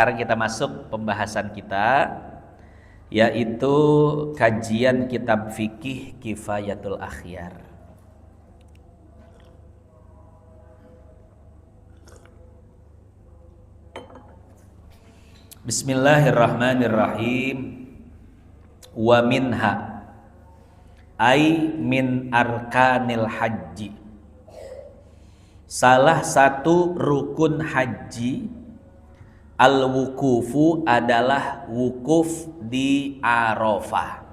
Sekarang kita masuk pembahasan kita, yaitu kajian kitab fikih Kifayatul Akhyar. Bismillahirrahmanirrahim. Wa minha ay min arkanil haji, salah satu rukun haji al-wukufu adalah wukuf di Arafah.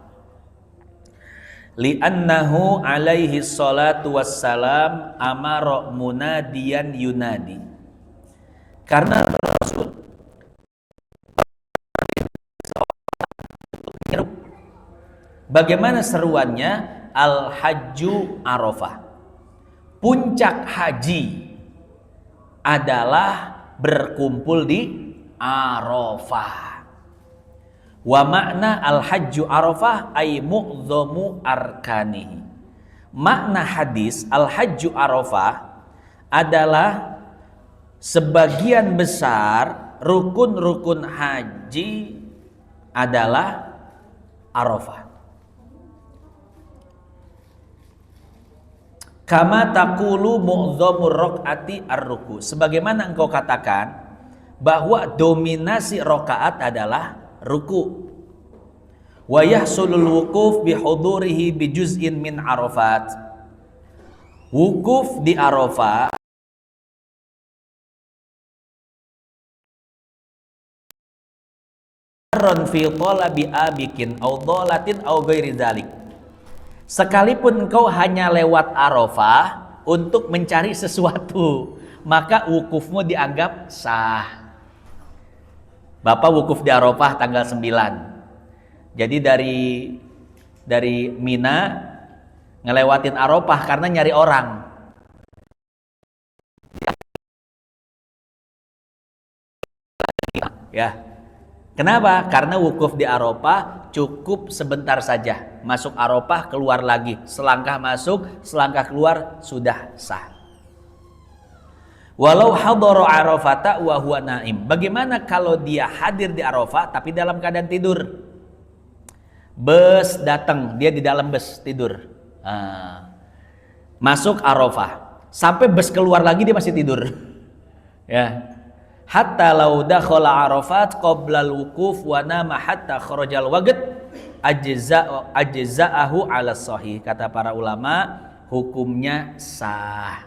Li'annahu alaihi salatu wassalam amara munadiyan yunadi. Karena Rasul bagaimana seruannya? Al-hajju Arafah. Puncak haji adalah berkumpul di Arafah. Wa makna al-hajju Arafah ay mu'dhamu arkanihi. Makna hadis al-hajju Arafah adalah sebagian besar rukun-rukun haji adalah Arafah. Kama taqulu mu'dhamur raq'ati ar-ruku. Sebagaimana engkau katakan bahwa dominasi rakaat adalah ruku. Wa yahsulul wukuf bihudurihi bijuz'in min Arafat. Wukuf di Arafah fi talabi abikin aw dhalatin aw ghairi dzalik. Sekalipun engkau hanya lewat Arafah untuk mencari sesuatu, maka wukufmu dianggap sah. Bapak wukuf di Arafah tanggal 9. Jadi dari Mina ngelewatin Arafah karena nyari orang. Ya. Kenapa? Karena wukuf di Arafah cukup sebentar saja. Masuk Arafah, keluar lagi. Selangkah masuk, selangkah keluar, sudah sah. Walau hadara Arafata wa huwa naim. Bagaimana kalau dia hadir di Arafah tapi dalam keadaan tidur? Bus datang, dia di dalam bus tidur. Masuk Arafah, sampai bus keluar lagi dia masih tidur. Ya. Hatta law dakhala Arafat qabla al-wukuf wa nama hatta kharajal waqt ajza'ahu 'ala sahih. Kata para ulama, hukumnya sah.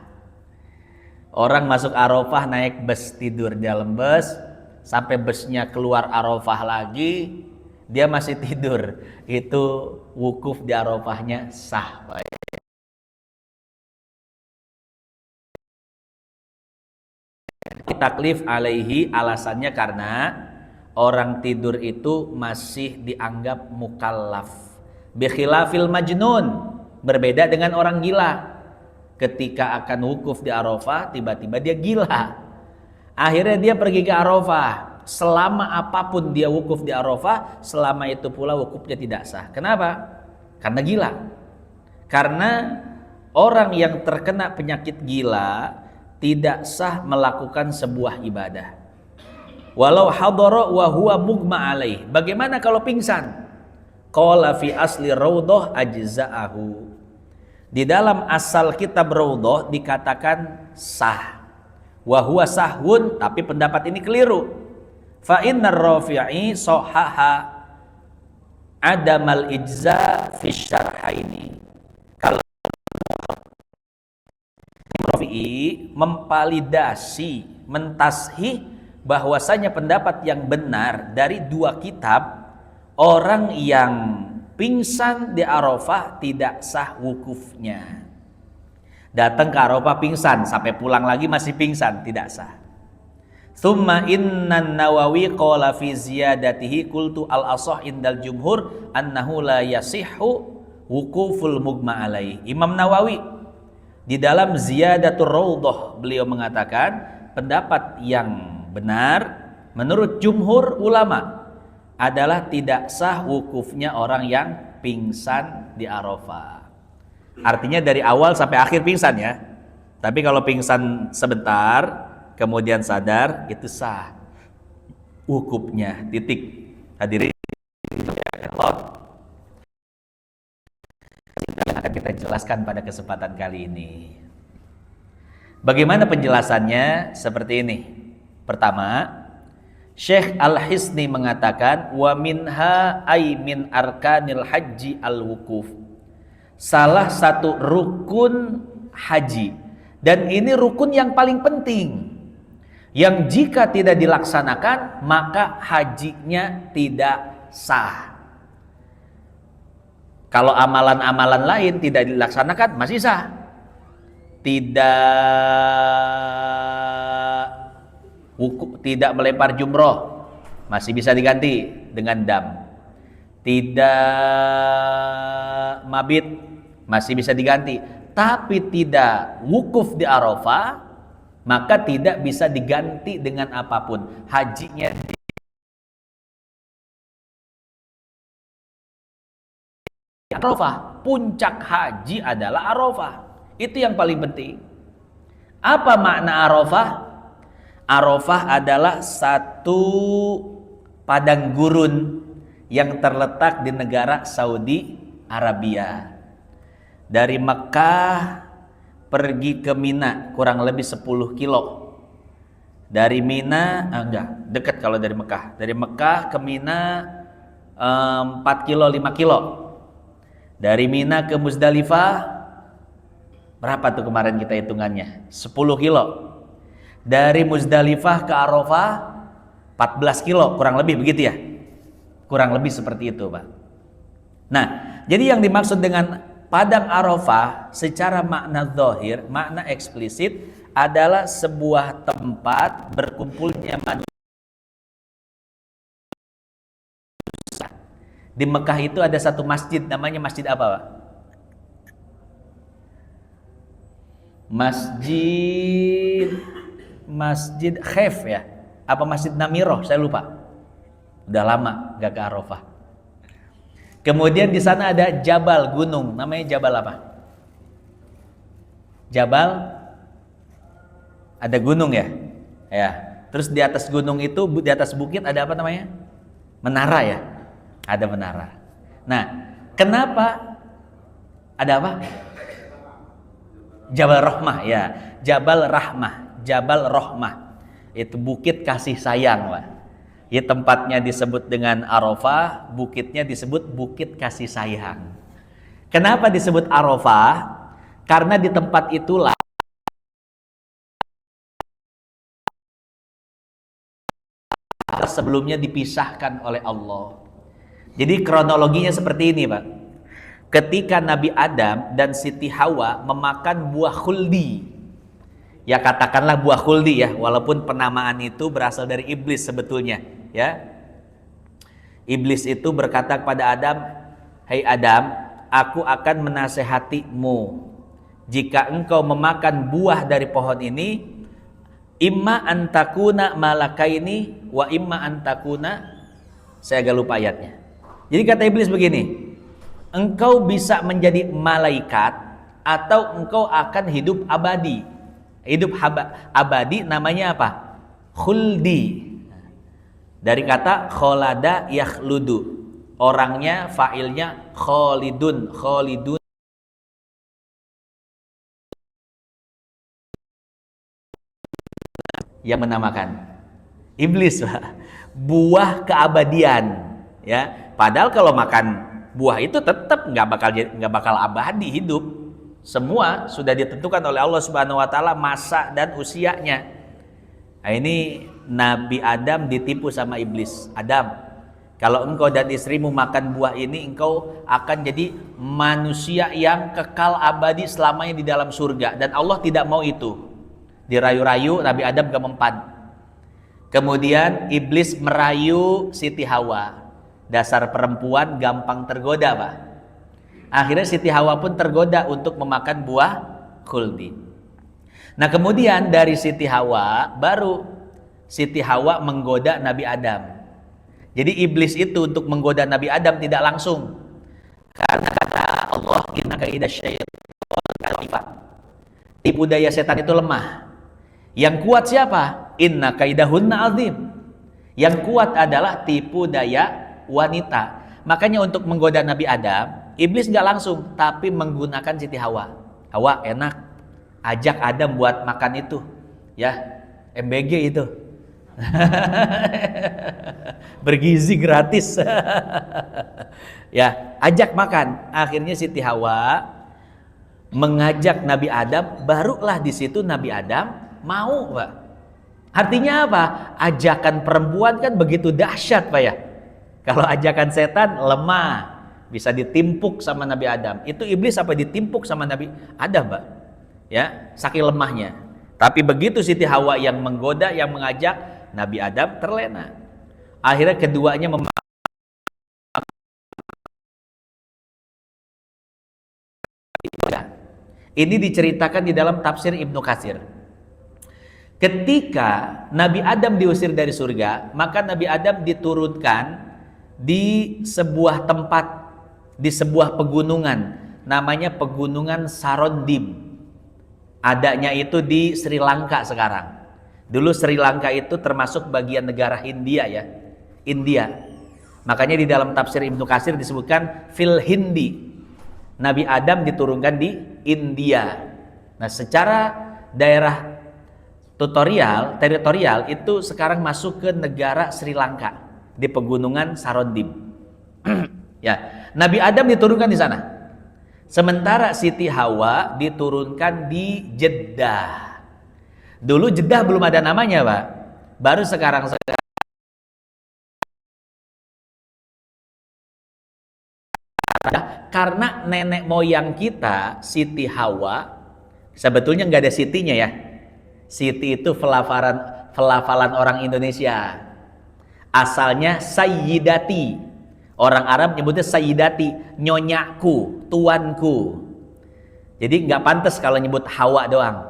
Orang masuk Arafah naik bus, tidur di dalam bus, sampai busnya keluar Arafah lagi, dia masih tidur. Itu wukuf di Arafahnya sah. Taklif alaihi, alasannya karena orang tidur itu masih dianggap mukallaf. Bikhilafil majnun, berbeda dengan orang gila. Ketika akan wukuf di Arafah, tiba-tiba dia gila. Akhirnya dia pergi ke Arafah. Selama apapun dia wukuf di Arafah, selama itu pula wukufnya tidak sah. Kenapa? Karena gila. Karena orang yang terkena penyakit gila tidak sah melakukan sebuah ibadah. Walau hadara wa huwa mugma alaih. Bagaimana kalau pingsan? Qala fi asli raudhah ajza'ahu. Di dalam asal kitab Raudhah dikatakan sah. Wa huwa sahwun, tapi pendapat ini keliru. Fa innar Rafi'i sahaha adamal ijza fi syarhaini. Kalau Rafi'i memvalidasi, mentashih bahwasanya pendapat yang benar dari dua kitab, orang yang pingsan di Arafah tidak sah wukufnya. Datang ke Arafah pingsan, sampai pulang lagi masih pingsan, tidak sah. Tsumma innan Nawawi qala fi ziyadatihi qultu al-ashah indal jumhur annahu la yasihhu wukuful mugma alaih. Imam Nawawi di dalam Ziyadatur Raudhah beliau mengatakan pendapat yang benar menurut jumhur ulama adalah tidak sah wukufnya orang yang pingsan di Arafah. Artinya dari awal sampai akhir pingsan ya. Tapi kalau pingsan sebentar kemudian sadar, itu sah. wukufnya. Titik. Hadirin Allah, yang akan kita jelaskan pada kesempatan kali ini. Bagaimana penjelasannya? Seperti ini. Pertama, Syekh Al-Hisni mengatakan wa minha ay min arkanil haji al-wukuf. Salah satu rukun haji, dan ini rukun yang paling penting, yang jika tidak dilaksanakan maka hajinya tidak sah. Kalau amalan-amalan lain tidak dilaksanakan masih sah. Tidak melempar jumroh masih bisa diganti dengan dam. Tidak mabit masih bisa diganti. Tapi tidak wukuf di Arafah maka tidak bisa diganti dengan apapun. Hajinya di Arafah. Puncak haji adalah Arafah. Itu yang paling penting. Apa makna Arafah? Arafah adalah satu padang gurun yang terletak di negara Saudi Arabia. Dari Mekah pergi ke Mina kurang lebih 10 kilo. Dari Mina, dekat kalau dari Mekah. Dari Mekah ke Mina 4 kilo, 5 kilo. Dari Mina ke Muzdalifah berapa tuh kemarin kita hitungannya? 10 kilo. Dari Muzdalifah ke Arafah 14 kilo, kurang lebih begitu ya? Kurang lebih seperti itu, Pak. Nah, jadi yang dimaksud dengan padang Arafah secara makna zahir, makna eksplisit adalah sebuah tempat berkumpulnya manusia. Di Mekah itu ada satu masjid, namanya masjid apa, Pak? Masjid Khef ya? Apa Masjid Namiroh? Saya lupa. Udah lama gak ke Arafah. Kemudian di sana ada Jabal, gunung, namanya Jabal apa? Jabal, ada gunung ya? Ya. Terus di atas gunung itu, di atas bukit ada apa namanya? Menara ya? Ada menara. Nah, kenapa ada apa? Jabal Rahmah ya. Jabal Rahmah, Jabal Rahmah. Itu bukit kasih sayang, Pak. Ya, tempatnya disebut dengan Arafah, bukitnya disebut bukit kasih sayang. Kenapa disebut Arafah? Karena di tempat itulah sebelumnya dipisahkan oleh Allah. Jadi kronologinya seperti ini, Pak. Ketika Nabi Adam dan Siti Hawa memakan buah khuldi, ya katakanlah buah khuldi ya, walaupun penamaan itu berasal dari iblis sebetulnya, ya. Iblis itu berkata kepada Adam, "Hai Adam, aku akan menasehatimu. Jika engkau memakan buah dari pohon ini, imma antakuna malakaini wa imma antakuna," saya agak lupa ayatnya. Jadi kata iblis begini, engkau bisa menjadi malaikat atau engkau akan hidup abadi. Hidup abadi namanya apa? Khuldi. Dari kata kholada yakhludu. Orangnya, fa'ilnya kholidun. Kholidun yang menamakan. Iblis, Pak. Buah keabadian, ya. Padahal kalau makan buah itu tetap nggak bakal abadi hidup. Semua sudah ditentukan oleh Allah Subhanahu Wa Taala masa dan usianya. Nah, ini Nabi Adam ditipu sama iblis. Adam, kalau engkau dan istrimu makan buah ini, engkau akan jadi manusia yang kekal abadi selamanya di dalam surga. Dan Allah tidak mau itu. Dirayu-rayu, Nabi Adam gak mempan. Kemudian iblis merayu Siti Hawa. Dasar perempuan gampang tergoda, Pak. Akhirnya Siti Hawa pun tergoda untuk memakan buah khuldi. Nah, kemudian dari Siti Hawa, baru Siti Hawa menggoda Nabi Adam. Jadi iblis itu untuk menggoda Nabi Adam tidak langsung. Karena kata Allah, inna kaida syaitan, tipu daya setan itu lemah. Yang kuat siapa? Inna kaidahunna azim. Yang kuat adalah tipu daya wanita. Makanya untuk menggoda Nabi Adam, iblis nggak langsung, tapi menggunakan Siti Hawa. Hawa enak, ajak Adam buat makan itu, ya MBG itu, bergizi gratis, ya ajak makan. Akhirnya Siti Hawa mengajak Nabi Adam, barulah di situ Nabi Adam mau, Pak. Artinya apa? Ajakan perempuan kan begitu dahsyat, Pak ya. Kalau ajakan setan lemah, bisa ditimpuk sama Nabi Adam. Itu iblis apa ditimpuk sama Nabi Adam, Pak? Ya, saking lemahnya. Tapi begitu Siti Hawa yang menggoda, yang mengajak, Nabi Adam terlena. Akhirnya keduanya ini diceritakan di dalam tafsir Ibnu Katsir. Ketika Nabi Adam diusir dari surga, maka Nabi Adam diturunkan di sebuah tempat, di sebuah pegunungan, namanya pegunungan Sarondib. Adanya itu di Sri Lanka sekarang. Dulu Sri Lanka itu termasuk bagian negara Hindia ya, India. Makanya di dalam tafsir Ibnu Katsir disebutkan fil Hindi. Nabi Adam diturunkan di India. Nah, secara daerah teritorial itu sekarang masuk ke negara Sri Lanka di pegunungan Sarondib. Ya, Nabi Adam diturunkan di sana. Sementara Siti Hawa diturunkan di Jeddah. Dulu Jeddah belum ada namanya, Pak. Baru sekarang karena nenek moyang kita Siti Hawa sebetulnya nggak ada Sitinya ya. Siti itu pelafalan orang Indonesia. Asalnya Sayyidati. Orang Arab nyebutnya Sayyidati, nyonyaku, tuanku. Jadi nggak pantas kalau nyebut Hawa doang.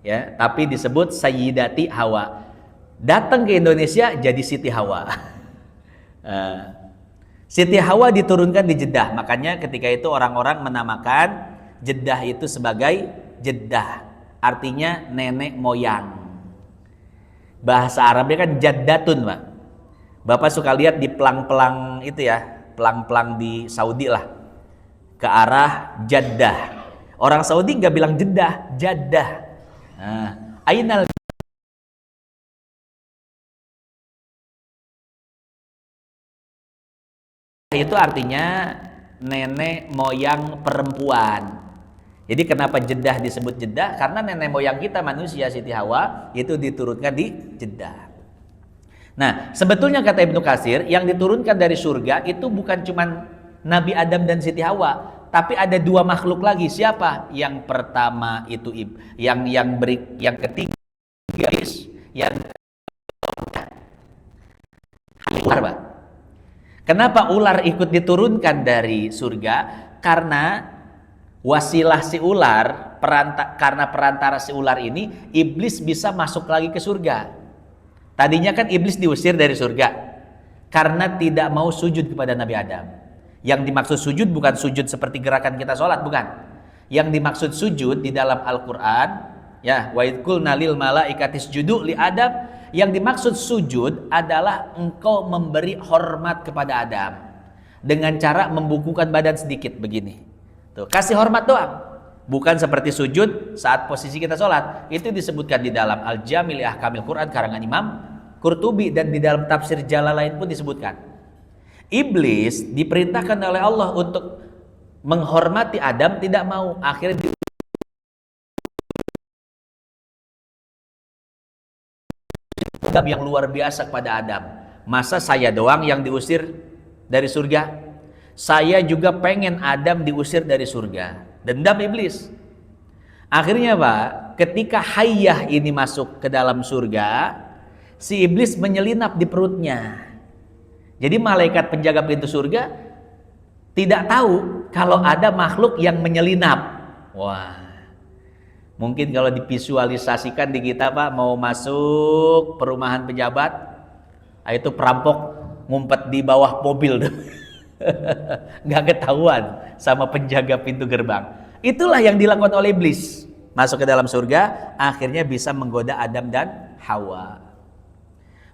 Ya, tapi disebut Sayyidati Hawa. Datang ke Indonesia jadi Siti Hawa. Siti Hawa diturunkan di Jeddah. Makanya ketika itu orang-orang menamakan Jeddah itu sebagai Jeddah. Artinya nenek moyang. Bahasa Arabnya kan jaddatun, Pak. Bapak suka lihat di pelang-pelang itu ya, pelang-pelang di Saudi lah, ke arah Jeddah. Orang Saudi nggak bilang Jeddah, Jeddah. Nah, ainal itu artinya nenek moyang perempuan. Jadi kenapa Jeddah disebut Jeddah? Karena nenek moyang kita manusia Siti Hawa itu diturunkan di Jeddah. Nah, sebetulnya kata Ibnu Katsir, yang diturunkan dari surga itu bukan cuma Nabi Adam dan Siti Hawa, tapi ada dua makhluk lagi. Siapa? Yang pertama itu yang ketiga yang ular, Pak. Kenapa ular ikut diturunkan dari surga? Karena wasilah si ular, karena perantara si ular ini, iblis bisa masuk lagi ke surga. Tadinya kan iblis diusir dari surga karena tidak mau sujud kepada Nabi Adam. Yang dimaksud sujud bukan sujud seperti gerakan kita sholat, bukan. Yang dimaksud sujud di dalam Al-Quran, ya, wa idh qulna lil malaikati isjudu li Adam. Yang dimaksud sujud adalah engkau memberi hormat kepada Adam dengan cara membukukan badan sedikit begini. Tuh, kasih hormat doang. Bukan seperti sujud saat posisi kita sholat. Itu disebutkan di dalam Al-Jami' li Ahkamil Quran karangan Imam Qurtubi, dan di dalam tafsir Jalalain pun disebutkan. Iblis diperintahkan oleh Allah untuk menghormati Adam, tidak mau. Akhirnya yang luar biasa kepada Adam. Masa saya doang yang diusir dari surga? Saya juga pengen Adam diusir dari surga. Dendam iblis. Akhirnya Pak, ketika Hayyah ini masuk ke dalam surga, si iblis menyelinap di perutnya. Jadi malaikat penjaga pintu surga tidak tahu kalau ada makhluk yang menyelinap. Wah, mungkin kalau divisualisasikan di kita Pak, mau masuk perumahan pejabat, itu perampok ngumpet di bawah mobil tuh. Nggak ketahuan sama penjaga pintu gerbang. Itulah yang dilakukan oleh iblis. Masuk ke dalam surga, akhirnya bisa menggoda Adam dan Hawa.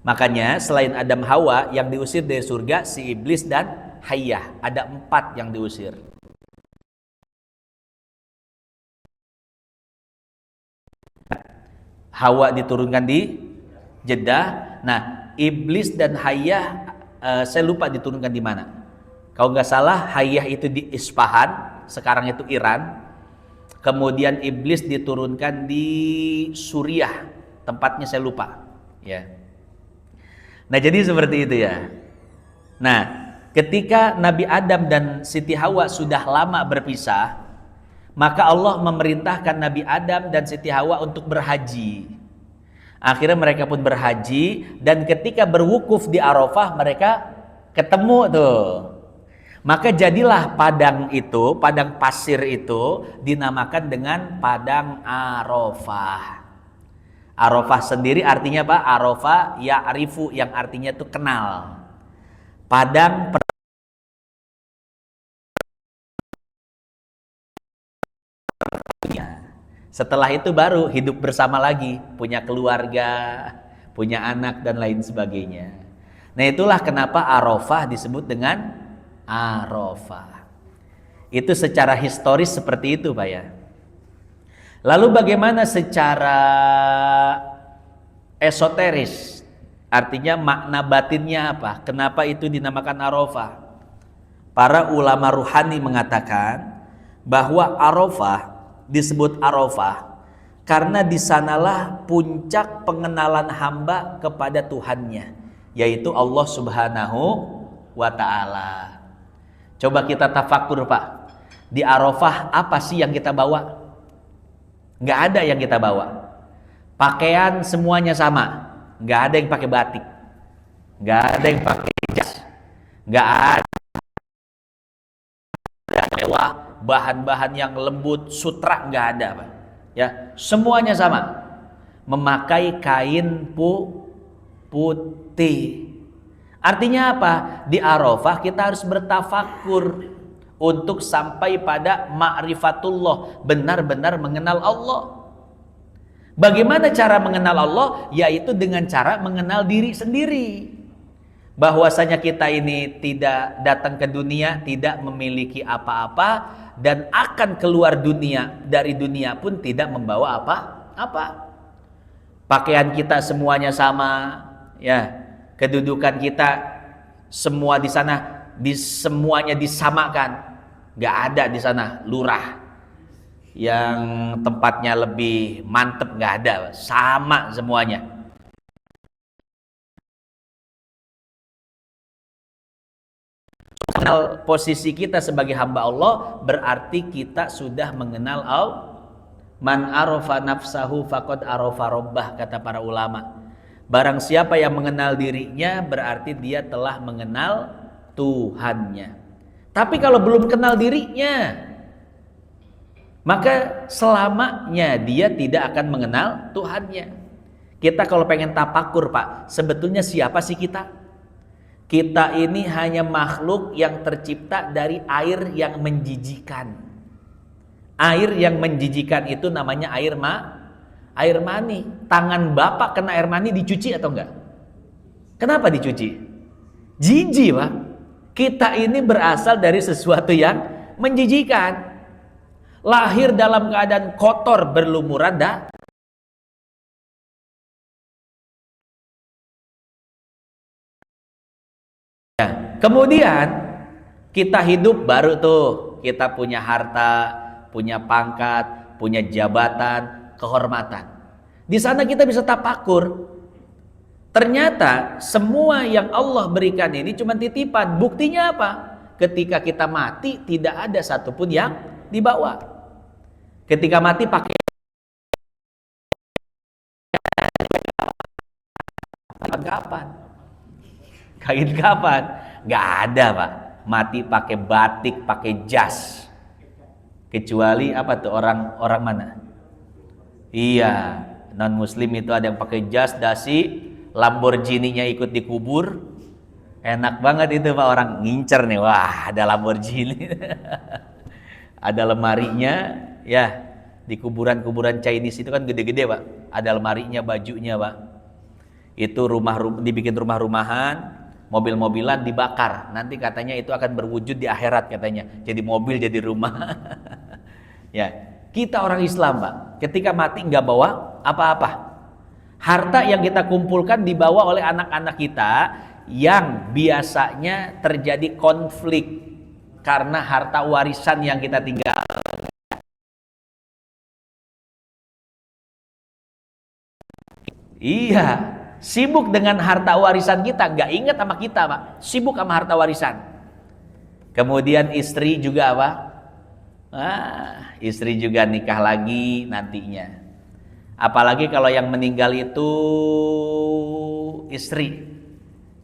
Makanya selain Adam Hawa yang diusir dari surga si iblis dan Hayyah, ada 4 yang diusir. Hawa diturunkan di Jeddah. Nah, iblis dan Hayyah saya lupa diturunkan di mana. Kalau nggak salah Hayyah itu di Isfahan, sekarang itu Iran. Kemudian iblis diturunkan di Suriah, tempatnya saya lupa. Ya. Nah, jadi seperti itu ya. Nah, ketika Nabi Adam dan Siti Hawa sudah lama berpisah, maka Allah memerintahkan Nabi Adam dan Siti Hawa untuk berhaji. Akhirnya mereka pun berhaji, dan ketika berwukuf di Arafah mereka ketemu tuh. Maka jadilah padang itu, padang pasir itu dinamakan dengan padang Arafah. Arafah sendiri artinya apa? Arafah ya'rifu, yang artinya itu kenal. Padang setelah itu baru hidup bersama lagi, punya keluarga, punya anak dan lain sebagainya. Nah, itulah kenapa Arafah disebut dengan Arafah. Itu secara historis seperti itu, Pak ya. Lalu bagaimana secara esoteris? Artinya makna batinnya apa? Kenapa itu dinamakan Arafah? Para ulama ruhani mengatakan bahwa Arafah disebut Arafah karena di sanalah puncak pengenalan hamba kepada Tuhannya, yaitu Allah Subhanahu wa Ta'ala. Coba kita tafakur, Pak. Di Arafah apa sih yang kita bawa? Nggak ada yang kita bawa. Pakaian semuanya sama. Nggak ada yang pakai batik. Nggak ada yang pakai jas. Nggak ada mewah, bahan-bahan yang lembut, sutra, nggak ada, Pak. Ya, semuanya sama. Memakai kain putih. Artinya apa? Di Arafah kita harus bertafakur untuk sampai pada ma'rifatullah, benar-benar mengenal Allah. Bagaimana cara mengenal Allah? Yaitu dengan cara mengenal diri sendiri. Bahwasanya kita ini tidak datang ke dunia, tidak memiliki apa-apa, dan akan keluar dunia, dari dunia pun tidak membawa apa-apa. Pakaian kita semuanya sama, ya. Kedudukan kita semua di sana, semuanya disamakan. Nggak ada di sana lurah yang tempatnya lebih mantep, nggak ada, sama semuanya. Mengenal posisi kita sebagai hamba Allah berarti kita sudah mengenal Allah. Man arafa nafsahu faqad arafa rabbah, kata para ulama. Barang siapa yang mengenal dirinya berarti dia telah mengenal Tuhannya. Tapi kalau belum kenal dirinya, maka selamanya dia tidak akan mengenal Tuhannya. Kita kalau pengen tapakur, Pak, sebetulnya siapa sih kita? Kita ini hanya makhluk yang tercipta dari air yang menjijikan. Air yang menjijikan itu namanya air mani. Tangan Bapak kena air mani dicuci atau enggak? Kenapa dicuci? Jijik, Pak. Kita ini berasal dari sesuatu yang menjijikan. Lahir dalam keadaan kotor, berlumuran kemudian kita hidup baru tuh, kita punya harta, punya pangkat, punya jabatan, kehormatan. Di sana kita bisa tapakur. Ternyata semua yang Allah berikan ini cuma titipan. Buktinya apa? Ketika kita mati tidak ada satupun yang dibawa. Ketika mati pakai kapan? Kain kapan? Nggak ada, Pak. Mati pakai batik, pakai jas. Kecuali apa tuh, orang mana? Iya, non muslim itu ada yang pakai jas, dasi, Lamborghini-nya ikut dikubur. Enak banget itu, Pak, orang ngincer nih. Wah, ada Lamborghini. Ada lemarinya, ya. Di kuburan-kuburan Chinese itu kan gede-gede, Pak. Ada lemarinya, bajunya, Pak. Itu dibikin rumah-rumahan, mobil-mobilan dibakar. Nanti katanya itu akan berwujud di akhirat katanya. Jadi mobil, jadi rumah. Ya, kita orang Islam, Pak, ketika mati nggak bawa apa-apa. Harta yang kita kumpulkan dibawa oleh anak-anak kita yang biasanya terjadi konflik karena harta warisan yang kita tinggal. Iya, sibuk dengan harta warisan kita, nggak ingat sama kita, Pak. Sibuk sama harta warisan. Kemudian istri juga apa? Istri juga nikah lagi nantinya. Apalagi kalau yang meninggal itu istri.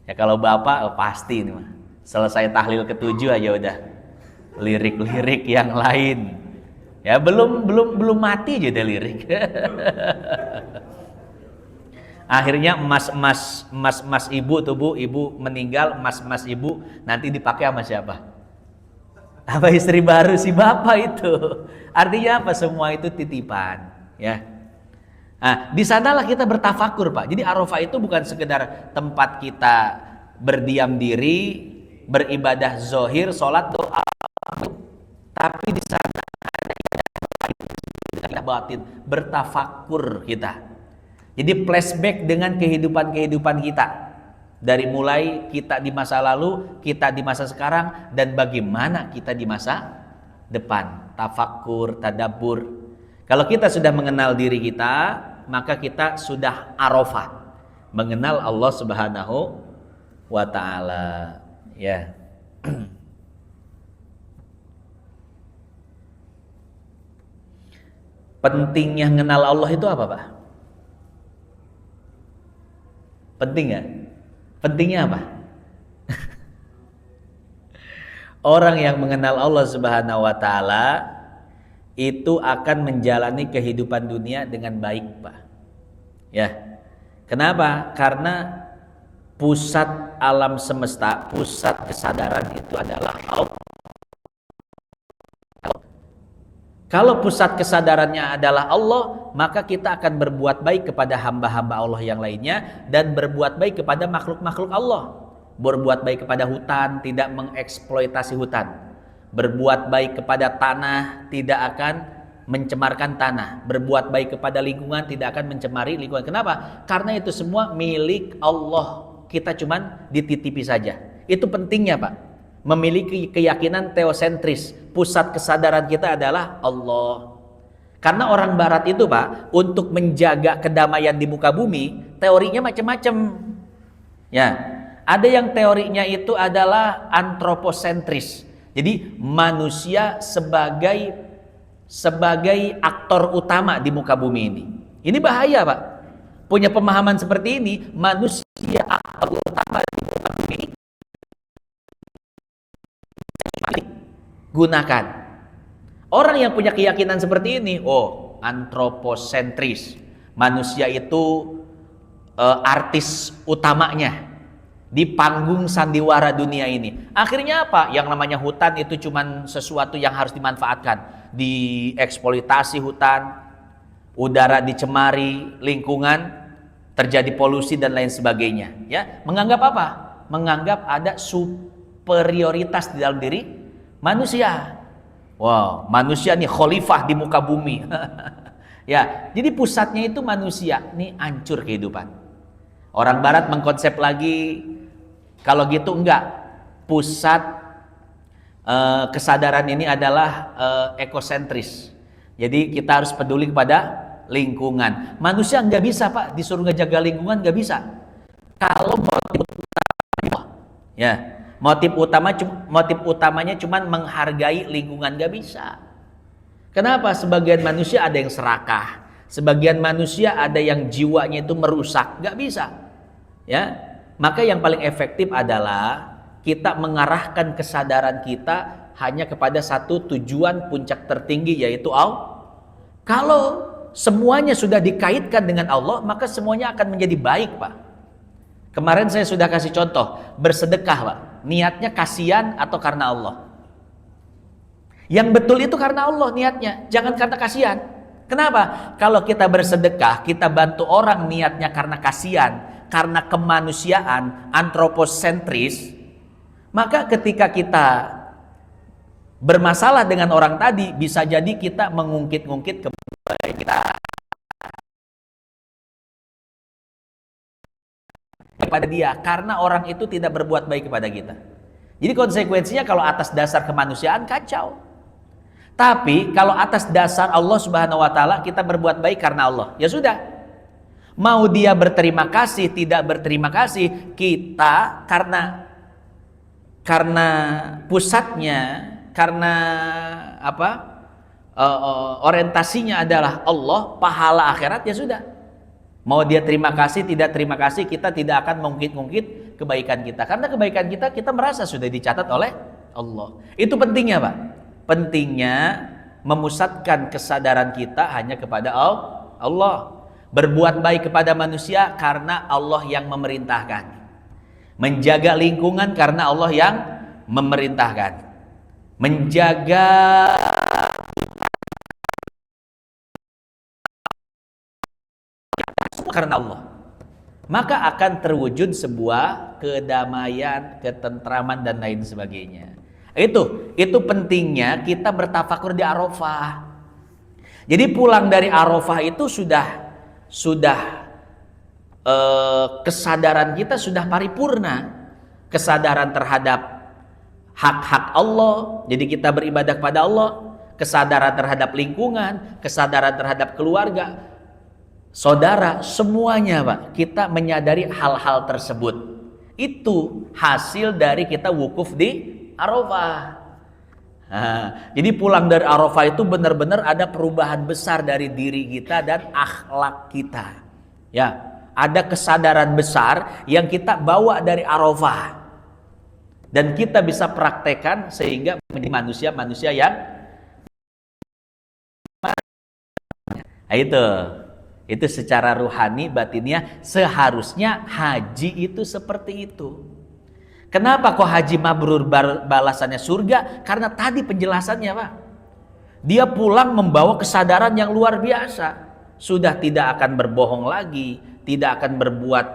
Ya kalau bapak pasti nih, mah. Selesai tahlil ke-7 aja udah lirik-lirik yang lain. Ya belum mati aja deh lirik. Akhirnya emas ibu tuh Bu, ibu meninggal, emas ibu nanti dipakai sama siapa? Apa istri baru si bapak itu. Artinya apa? Semua itu titipan, ya. Nah, di sanalah kita bertafakur, Pak. Jadi Arafah itu bukan sekedar tempat kita berdiam diri, beribadah zohir, sholat, doa, tapi di sana kita batin, bertafakur kita. Jadi flashback dengan kehidupan kita. Dari mulai kita di masa lalu, kita di masa sekarang, dan bagaimana kita di masa depan. Tafakkur, tadabbur. Kalau kita sudah mengenal diri kita, maka kita sudah Arafah, mengenal Allah Subhanahu wa ta'ala. Ya. Pentingnya mengenal Allah itu apa, Pak? Penting ya? Pentingnya apa? Orang yang mengenal Allah Subhanahu wa ta'ala itu akan menjalani kehidupan dunia dengan baik, Pak. Ya. Kenapa? Karena pusat alam semesta, pusat kesadaran itu adalah Allah. Kalau pusat kesadarannya adalah Allah, maka kita akan berbuat baik kepada hamba-hamba Allah yang lainnya dan berbuat baik kepada makhluk-makhluk Allah. Berbuat baik kepada hutan, tidak mengeksploitasi hutan. Berbuat baik kepada tanah, tidak akan mencemarkan tanah. Berbuat baik kepada lingkungan, tidak akan mencemari lingkungan. Kenapa? Karena itu semua milik Allah. Kita cuman dititipi saja. Itu pentingnya, Pak. Memiliki keyakinan teosentris. Pusat kesadaran kita adalah Allah. Karena orang barat itu, Pak, untuk menjaga kedamaian di muka bumi, teorinya macam-macam. Ya, ada yang teorinya itu adalah antroposentris. Jadi manusia sebagai aktor utama di muka bumi ini. Ini bahaya, Pak. Punya pemahaman seperti ini, manusia aktor utama di muka bumi. Gunakan. Orang yang punya keyakinan seperti ini, antroposentris. Manusia itu artis utamanya di panggung sandiwara dunia ini. Akhirnya apa? Yang namanya hutan itu cuman sesuatu yang harus dimanfaatkan. Dieksploitasi hutan, udara dicemari, lingkungan terjadi polusi dan lain sebagainya. Ya, menganggap apa? Menganggap ada superioritas di dalam diri manusia. Wow, manusia nih khalifah di muka bumi. Ya, jadi pusatnya itu manusia. Nih hancur kehidupan. Orang barat mengkonsep lagi, kalau gitu enggak. Pusat kesadaran ini adalah ekosentris. Jadi kita harus peduli kepada lingkungan. Manusia nggak bisa, Pak, disuruh ngejaga lingkungan nggak bisa. Kalau motif utamanya cuman menghargai lingkungan, nggak bisa. Kenapa? Sebagian manusia ada yang serakah, sebagian manusia ada yang jiwanya itu merusak, nggak bisa. Ya, maka yang paling efektif adalah kita mengarahkan kesadaran kita hanya kepada satu tujuan puncak tertinggi, yaitu Allah. Kalau semuanya sudah dikaitkan dengan Allah, maka semuanya akan menjadi baik, Pak. Kemarin saya sudah kasih contoh, bersedekah, Pak. Niatnya kasihan atau karena Allah? Yang betul itu karena Allah niatnya, jangan karena kasihan. Kenapa? Kalau kita bersedekah, kita bantu orang niatnya karena kasihan, karena kemanusiaan, antroposentris, maka ketika kita bermasalah dengan orang tadi, bisa jadi kita mengungkit-ungkit kebaikan kita kepada dia, karena orang itu tidak berbuat baik kepada kita. Jadi konsekuensinya kalau atas dasar kemanusiaan, kacau. Tapi kalau atas dasar Allah Subhanahu wa taala, kita berbuat baik karena Allah, ya sudah. Mau dia berterima kasih, tidak berterima kasih, kita karena pusatnya, karena orientasinya adalah Allah, pahala akhirat, ya sudah. Mau dia terima kasih, tidak terima kasih, kita tidak akan mengungkit-ungkit kebaikan kita, karena kebaikan kita merasa sudah dicatat oleh Allah. Itu pentingnya, Pak. Pentingnya memusatkan kesadaran kita hanya kepada Allah. Berbuat baik kepada manusia karena Allah yang memerintahkan. Menjaga lingkungan karena Allah yang memerintahkan. Menjaga karena Allah. Maka akan terwujud sebuah kedamaian, ketentraman dan lain sebagainya. Itu pentingnya kita bertafakur di Arafah. Jadi pulang dari Arafah itu sudah kesadaran kita sudah paripurna, kesadaran terhadap hak-hak Allah. Jadi kita beribadah kepada Allah, kesadaran terhadap lingkungan, kesadaran terhadap keluarga, saudara, semuanya, Pak. Kita menyadari hal-hal tersebut. Itu hasil dari kita wukuf di Arafah. Nah, jadi pulang dari Arafah itu benar-benar ada perubahan besar dari diri kita dan akhlak kita. Ya, ada kesadaran besar yang kita bawa dari Arafah dan kita bisa praktekkan sehingga menjadi manusia-manusia yang itu secara ruhani batinnya seharusnya haji itu seperti itu. Kenapa kok haji mabrur balasannya surga? Karena tadi penjelasannya, Pak. Dia pulang membawa kesadaran yang luar biasa. Sudah tidak akan berbohong lagi, tidak akan berbuat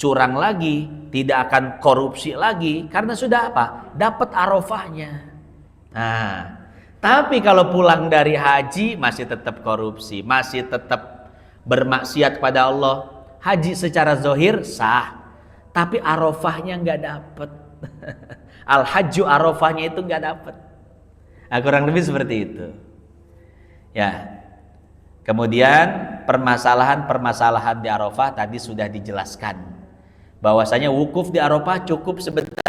curang lagi, tidak akan korupsi lagi. Karena sudah apa? Dapat Arafahnya. Nah, tapi kalau pulang dari haji masih tetap korupsi, masih tetap bermaksiat pada Allah. Haji secara zahir sah, tapi Arafahnya nggak dapet. Al-hajju Arafahnya itu nggak dapet. Nah, kurang lebih seperti itu. Ya. Kemudian permasalahan di Arafah tadi sudah dijelaskan. Bahwasanya wukuf di Arafah cukup sebentar.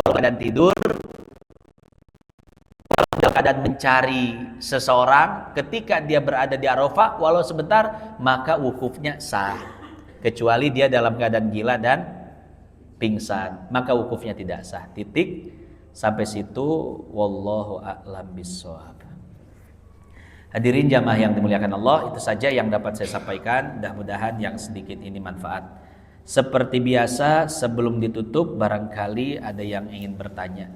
Kalau keadaan tidur, kalau keadaan mencari seseorang, ketika dia berada di Arafah, walau sebentar, maka wukufnya sah. Kecuali dia dalam keadaan gila dan pingsan, maka wukufnya tidak sah. Titik. Sampai situ, wallahu a'lam bishawab. Hadirin jamaah yang dimuliakan Allah, itu saja yang dapat saya sampaikan. Mudah-mudahan yang sedikit ini manfaat. Seperti biasa, sebelum ditutup barangkali ada yang ingin bertanya.